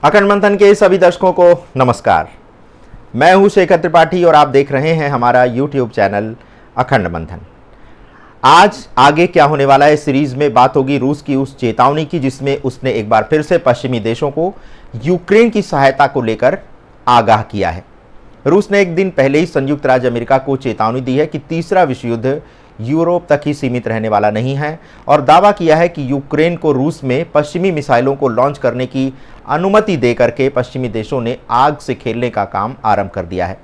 अखंड मंथन के सभी दर्शकों को नमस्कार। मैं हूं शेखर त्रिपाठी और आप देख रहे हैं हमारा YouTube चैनल अखंड मंथन। आज आगे क्या होने वाला है सीरीज में बात होगी रूस की उस चेतावनी की जिसमें उसने एक बार फिर से पश्चिमी देशों को यूक्रेन की सहायता को लेकर आगाह किया है। रूस ने एक दिन पहले ही संयुक्त राज्य अमेरिका को चेतावनी दी है कि तीसरा विश्व युद्ध यूरोप तक ही सीमित रहने वाला नहीं है और दावा किया है कि यूक्रेन को रूस में पश्चिमी मिसाइलों को लॉन्च करने की अनुमति देकर के पश्चिमी देशों ने आग से खेलने का काम आरंभ कर दिया है।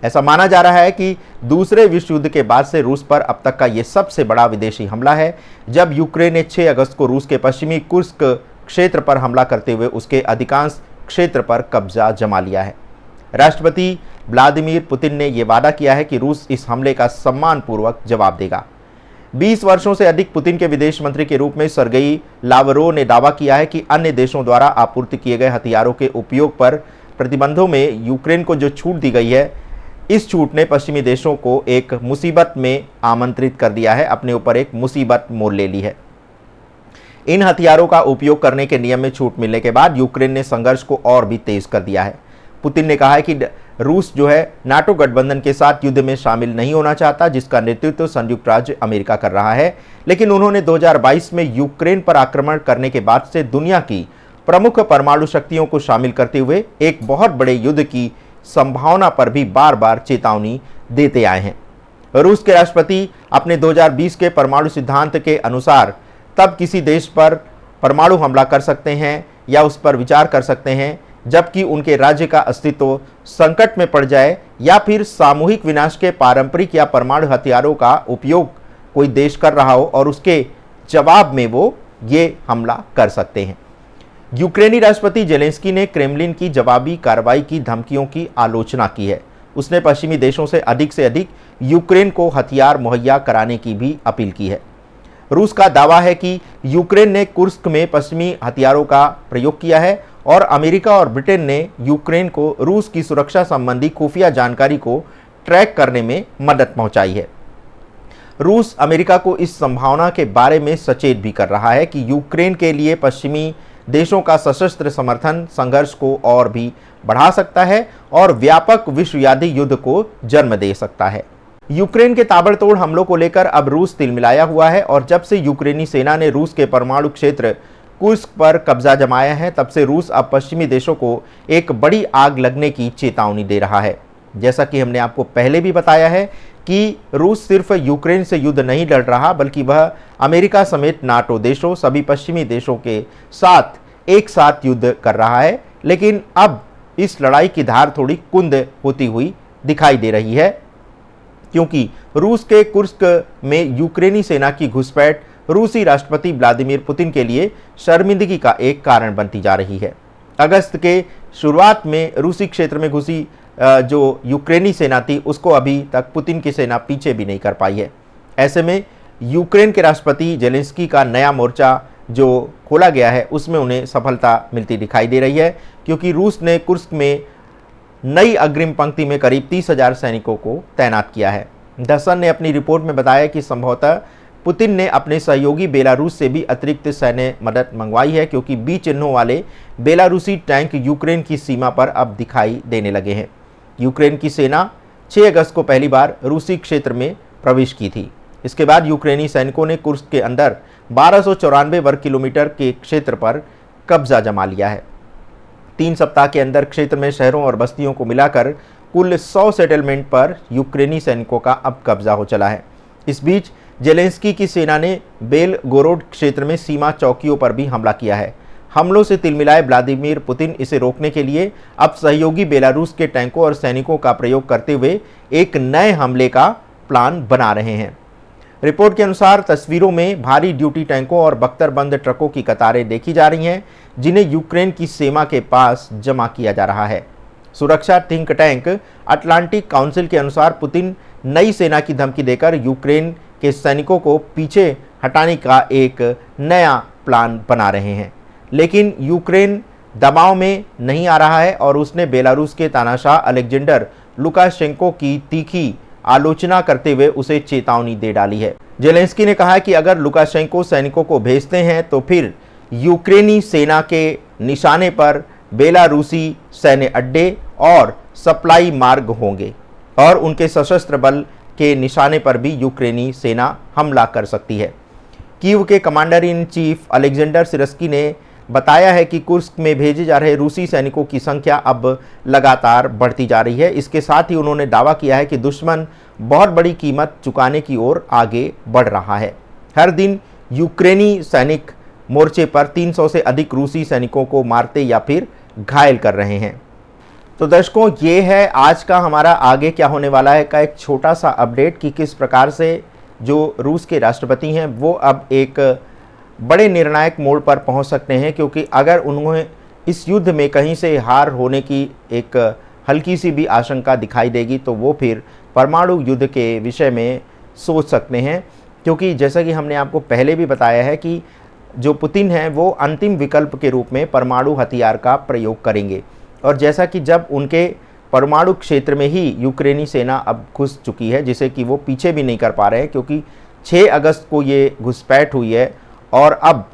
ऐसा माना जा रहा है कि दूसरे विश्व युद्ध के बाद से रूस पर अब तक का ये सबसे बड़ा विदेशी हमला है, जब यूक्रेन ने 6 अगस्त को रूस के पश्चिमी कुर्स्क क्षेत्र पर हमला करते हुए उसके अधिकांश क्षेत्र पर कब्जा जमा लिया है। राष्ट्रपति व्लादिमीर पुतिन ने यह वादा किया है कि रूस इस हमले का सम्मानपूर्वक जवाब देगा। 20 वर्षों से अधिक पुतिन के विदेश मंत्री के रूप में सर्गेई लावरोव ने दावा किया है कि अन्य देशों द्वारा आपूर्ति किए गए हथियारों के उपयोग पर प्रतिबंधों में यूक्रेन को जो छूट दी गई है, इस छूट ने पश्चिमी देशों को एक मुसीबत में आमंत्रित कर दिया है, अपने ऊपर एक मुसीबत मोल ले ली है। इन हथियारों का उपयोग करने के नियम में छूट मिलने के बाद यूक्रेन ने संघर्ष को और भी तेज कर दिया है। पुतिन ने कहा है कि रूस जो है नाटो गठबंधन के साथ युद्ध में शामिल नहीं होना चाहता, जिसका नेतृत्व संयुक्त राज्य अमेरिका कर रहा है, लेकिन उन्होंने 2022 में यूक्रेन पर आक्रमण करने के बाद से दुनिया की प्रमुख परमाणु शक्तियों को शामिल करते हुए एक बहुत बड़े युद्ध की संभावना पर भी बार बार चेतावनी देते आए हैं। रूस के राष्ट्रपति अपने 2020 के परमाणु सिद्धांत के अनुसार तब किसी देश पर परमाणु हमला कर सकते हैं या उस पर विचार कर सकते हैं जबकि उनके राज्य का अस्तित्व संकट में पड़ जाए या फिर सामूहिक विनाश के पारंपरिक या परमाणु हथियारों का उपयोग कोई देश कर रहा हो और उसके जवाब में वो ये हमला कर सकते हैं। यूक्रेनी राष्ट्रपति जेलेंस्की ने क्रेमलिन की जवाबी कार्रवाई की धमकियों की आलोचना की है। उसने पश्चिमी देशों से अधिक यूक्रेन को हथियार मुहैया कराने की भी अपील की है। रूस का दावा है कि यूक्रेन ने कुर्स्क में पश्चिमी हथियारों का प्रयोग किया है और अमेरिका और ब्रिटेन ने यूक्रेन को रूस की सुरक्षा संबंधी खुफिया जानकारी को ट्रैक करने में मदद पहुंचाई है। रूस अमेरिका को इस संभावना के बारे में सचेत भी कर रहा है कि यूक्रेन के लिए पश्चिमी देशों का सशस्त्र समर्थन संघर्ष को और भी बढ़ा सकता है और व्यापक विश्वव्यापी युद्ध को जन्म दे सकता है। यूक्रेन के ताबड़तोड़ हमलों को लेकर अब रूस तिलमिलाया हुआ है और जब से यूक्रेनी सेना ने रूस के परमाणु क्षेत्र कुर्स्क पर कब्जा जमाया है, तब से रूस अब पश्चिमी देशों को एक बड़ी आग लगने की चेतावनी दे रहा है। जैसा कि हमने आपको पहले भी बताया है कि रूस सिर्फ यूक्रेन से युद्ध नहीं लड़ रहा, बल्कि वह अमेरिका समेत नाटो देशों सभी पश्चिमी देशों के साथ एक साथ युद्ध कर रहा है। लेकिन अब इस लड़ाई की धार थोड़ी कुंद होती हुई दिखाई दे रही है, क्योंकि रूस के कुर्स्क में यूक्रेनी सेना की घुसपैठ रूसी राष्ट्रपति व्लादिमीर पुतिन के लिए शर्मिंदगी का एक कारण बनती जा रही है। अगस्त के शुरुआत में रूसी क्षेत्र में घुसी जो यूक्रेनी सेना थी, उसको अभी तक पुतिन की सेना पीछे भी नहीं कर पाई है। ऐसे में यूक्रेन के राष्ट्रपति जेलेंस्की का नया मोर्चा जो खोला गया है, उसमें उन्हें सफलता मिलती दिखाई दे रही है, क्योंकि रूस ने कुर्स्क में नई अग्रिम पंक्ति में करीब 30,000 सैनिकों को तैनात किया है। द सन ने अपनी रिपोर्ट में बताया कि संभवतः पुतिन ने अपने सहयोगी बेलारूस से भी अतिरिक्त सैन्य मदद मंगवाई है, क्योंकि बी चिन्हों वाले बेलारूसी टैंक यूक्रेन की सीमा पर अब दिखाई देने लगे हैं। यूक्रेन की सेना 6 अगस्त को पहली बार रूसी क्षेत्र में प्रवेश की थी। इसके बाद यूक्रेनी सैनिकों ने कुर्स्क के अंदर 1294 वर्ग किलोमीटर के क्षेत्र पर कब्जा जमा लिया है। 3 सप्ताह के अंदर क्षेत्र में शहरों और बस्तियों को मिलाकर कुल 100 सेटलमेंट पर यूक्रेनी सैनिकों का अब कब्जा हो चला है। इस बीच जेलेंस्की की सेना ने बेलगोरोड क्षेत्र में सीमा चौकियों पर भी हमला किया है। हमलों से तिलमिलाए व्लादिमीर पुतिन इसे रोकने के लिए अब सहयोगी बेलारूस के टैंकों और सैनिकों का प्रयोग करते हुए एक नए हमले का प्लान बना रहे हैं। रिपोर्ट के अनुसार तस्वीरों में भारी ड्यूटी टैंकों और बख्तरबंद ट्रकों की कतारें देखी जा रही हैं, जिन्हें यूक्रेन की सीमा के पास जमा किया जा रहा है। सुरक्षा थिंक टैंक अटलांटिक काउंसिल के अनुसार पुतिन नई सेना की धमकी देकर यूक्रेन के सैनिकों को पीछे हटाने का एक नया प्लान बना रहे हैं, लेकिन यूक्रेन दबाव में नहीं आ रहा है और उसने बेलारूस के तानाशाह अलेक्जेंडर लुकाशेंको की तीखी आलोचना करते हुए उसे चेतावनी दे डाली है। जेलेंस्की ने कहा कि अगर लुकाशेंको सैनिकों को भेजते हैं तो फिर यूक्रेनी सेना के निशाने पर बेलारूसी सैन्य अड्डे और सप्लाई मार्ग होंगे और उनके सशस्त्र बल के निशाने पर भी यूक्रेनी सेना हमला कर सकती है। कीव के कमांडर इन चीफ अलेक्जेंडर सिरस्की ने बताया है कि कुर्स्क में भेजे जा रहे रूसी सैनिकों की संख्या अब लगातार बढ़ती जा रही है। इसके साथ ही उन्होंने दावा किया है कि दुश्मन बहुत बड़ी कीमत चुकाने की ओर आगे बढ़ रहा है। हर दिन यूक्रेनी सैनिक मोर्चे पर 300 से अधिक रूसी सैनिकों को मारते या फिर घायल कर रहे हैं। तो दर्शकों, ये है आज का हमारा आगे क्या होने वाला है का एक छोटा सा अपडेट कि किस प्रकार से जो रूस के राष्ट्रपति हैं वो अब एक बड़े निर्णायक मोड़ पर पहुंच सकते हैं, क्योंकि अगर उन्हें इस युद्ध में कहीं से हार होने की एक हल्की सी भी आशंका दिखाई देगी तो वो फिर परमाणु युद्ध के विषय में सोच सकते हैं। क्योंकि जैसा कि हमने आपको पहले भी बताया है कि जो पुतिन हैं वो अंतिम विकल्प के रूप में परमाणु हथियार का प्रयोग करेंगे, और जैसा कि जब उनके परमाणु क्षेत्र में ही यूक्रेनी सेना अब घुस चुकी है, जिसे कि वो पीछे भी नहीं कर पा रहे हैं, क्योंकि 6 अगस्त को ये घुसपैठ हुई है और अब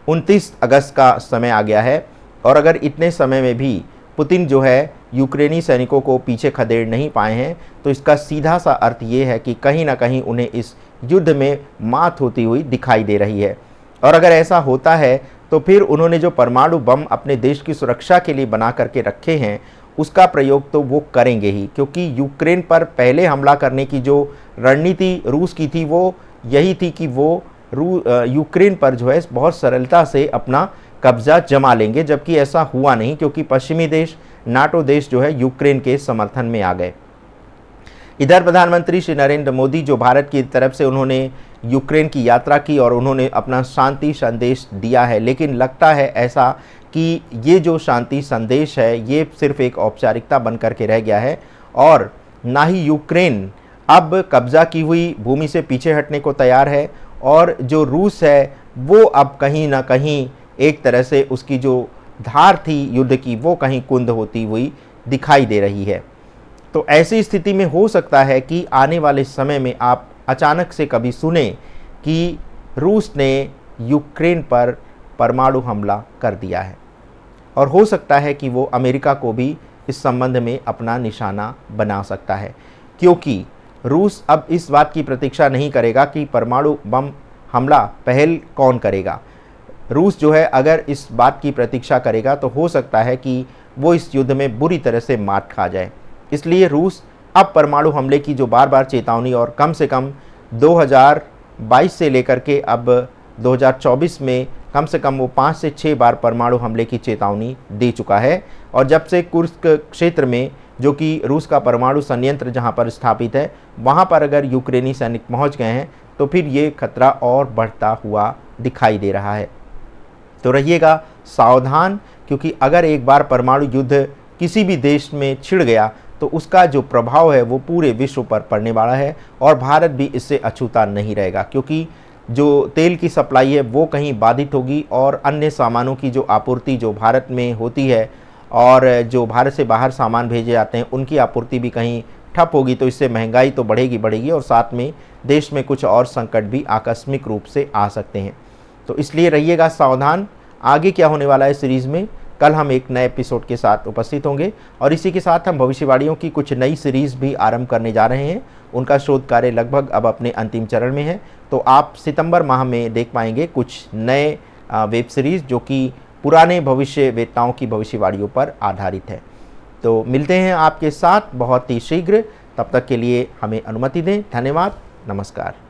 29 अगस्त का समय आ गया है। और अगर इतने समय में भी पुतिन जो है यूक्रेनी सैनिकों को पीछे खदेड़ नहीं पाए हैं तो इसका सीधा सा अर्थ ये है कि कहीं ना कहीं उन्हें इस युद्ध में मात होती हुई दिखाई दे रही है। और अगर ऐसा होता है तो फिर उन्होंने जो परमाणु बम अपने देश की सुरक्षा के लिए बना करके रखे हैं उसका प्रयोग तो वो करेंगे ही, क्योंकि यूक्रेन पर पहले हमला करने की जो रणनीति रूस की थी वो यही थी कि वो यूक्रेन पर जो है बहुत सरलता से अपना कब्जा जमा लेंगे, जबकि ऐसा हुआ नहीं, क्योंकि पश्चिमी देश, नाटो देश जो है यूक्रेन के समर्थन में आ गए। इधर प्रधानमंत्री श्री नरेंद्र मोदी जो भारत की तरफ से उन्होंने यूक्रेन की यात्रा की और उन्होंने अपना शांति संदेश दिया है, लेकिन लगता है ऐसा कि ये जो शांति संदेश है ये सिर्फ एक औपचारिकता बन करके रह गया है और ना ही यूक्रेन अब कब्जा की हुई भूमि से पीछे हटने को तैयार है, और जो रूस है वो अब कहीं ना कहीं एक तरह से उसकी जो धार थी युद्ध की वो कहीं कुंद होती हुई दिखाई दे रही है। तो ऐसी स्थिति में हो सकता है कि आने वाले समय में आप अचानक से कभी सुने कि रूस ने यूक्रेन पर परमाणु हमला कर दिया है, और हो सकता है कि वो अमेरिका को भी इस संबंध में अपना निशाना बना सकता है, क्योंकि रूस अब इस बात की प्रतीक्षा नहीं करेगा कि परमाणु बम हमला पहल कौन करेगा। रूस जो है अगर इस बात की प्रतीक्षा करेगा तो हो सकता है कि वो इस युद्ध में बुरी तरह से मात खा जाए। इसलिए रूस अब परमाणु हमले की जो बार बार चेतावनी, और कम से कम 2022 से लेकर के अब 2024 में कम से कम वो 5 से 6 बार परमाणु हमले की चेतावनी दे चुका है। और जब से कुर्स्क क्षेत्र में जो कि रूस का परमाणु संयंत्र जहां पर स्थापित है वहां पर अगर यूक्रेनी सैनिक पहुंच गए हैं तो फिर ये खतरा और बढ़ता हुआ दिखाई दे रहा है। तो रहिएगा सावधान, क्योंकि अगर एक बार परमाणु युद्ध किसी भी देश में छिड़ गया तो उसका जो प्रभाव है वो पूरे विश्व पर पड़ने वाला है, और भारत भी इससे अछूता नहीं रहेगा, क्योंकि जो तेल की सप्लाई है वो कहीं बाधित होगी और अन्य सामानों की जो आपूर्ति जो भारत में होती है और जो भारत से बाहर सामान भेजे जाते हैं उनकी आपूर्ति भी कहीं ठप होगी। तो इससे महंगाई तो बढ़ेगी और साथ में देश में कुछ और संकट भी आकस्मिक रूप से आ सकते हैं। तो इसलिए रहिएगा सावधान। आगे क्या होने वाला है सीरीज़ में, कल हम एक नए एपिसोड के साथ उपस्थित होंगे, और इसी के साथ हम भविष्यवाणियों की कुछ नई सीरीज़ भी आरंभ करने जा रहे हैं। उनका शोध कार्य लगभग अब अपने अंतिम चरण में है, तो आप सितंबर माह में देख पाएंगे कुछ नए वेब सीरीज़ जो कि पुराने भविष्यवेत्ताओं की भविष्यवाणियों पर आधारित है। तो मिलते हैं आपके साथ बहुत ही शीघ्र, तब तक के लिए हमें अनुमति दें। धन्यवाद, नमस्कार।